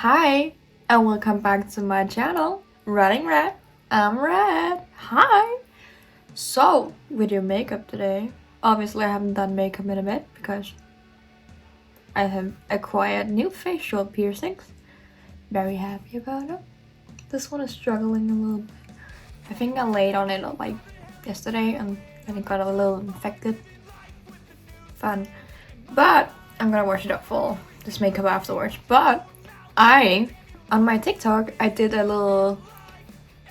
Hi, and welcome back to my channel, RottingRed. I'm Red. Hi. So, with your makeup today, obviously I haven't done makeup in a bit because I have acquired new facial piercings. Very happy about it. This one is struggling a little bit. I think I laid on it like yesterday and then it got a little infected. Fun. But I'm gonna wash it up for this makeup afterwards. But on my TikTok, I did a little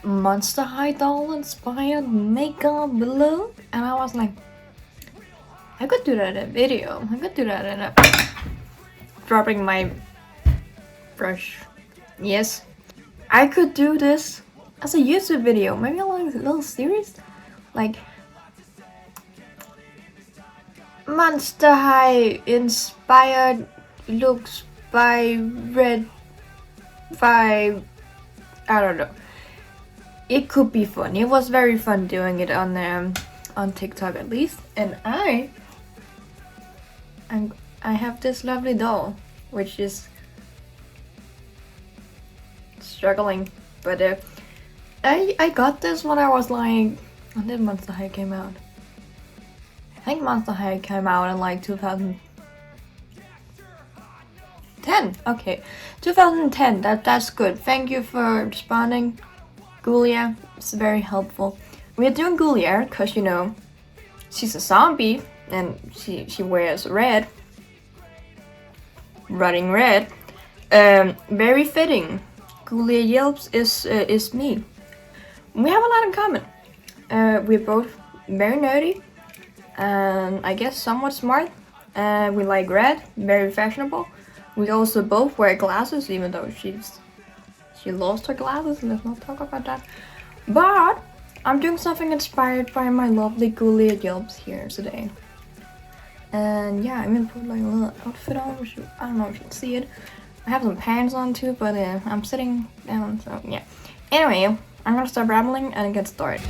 Monster High doll inspired makeup look, and I was like, I could do that in a video. I could do that in a dropping my brush. Yes, I could do this as a YouTube video, maybe a little series, like Monster High inspired looks by Red. I don't know. It could be fun. It was very fun doing it on TikTok at least. And I have this lovely doll, which is struggling. But I got this when I was like, when did Monster High came out? I think Monster High came out in like 2010. Okay, 2010. That's good. Thank you for responding, Ghoulia. It's very helpful. We're doing Ghoulia because, you know, she's a zombie and she wears red. RottingRed. Very fitting. Ghoulia Yelps is me. We have a lot in common. We're both very nerdy and I guess somewhat smart. We like red, very fashionable. We also both wear glasses, even though she lost her glasses. Let's not talk about that. But I'm doing something inspired by my lovely Ghoulia Yelps here today. And yeah, I'm gonna put like a little outfit on, which I don't know if you can see it. I have some pants on too, but I'm sitting down, so yeah. Anyway, I'm gonna start rambling and get started.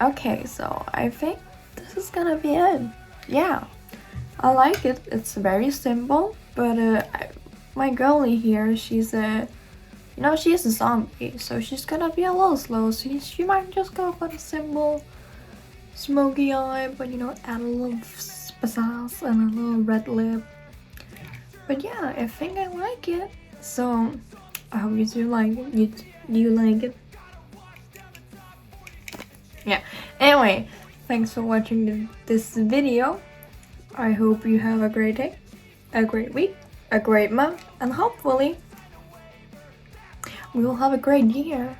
Okay, so I think this is gonna be it. Yeah, I like it. It's very simple, but my girlie here, she's a zombie, so she's gonna be a little slow. So she might just go for the simple smoky eye, but you know, add a little pizzazz and a little red lip. But yeah, I think I like it. So I hope you do like it. You like it? Yeah. Anyway, thanks for watching this video. I hope you have a great day, a great week, a great month, and hopefully we will have a great year.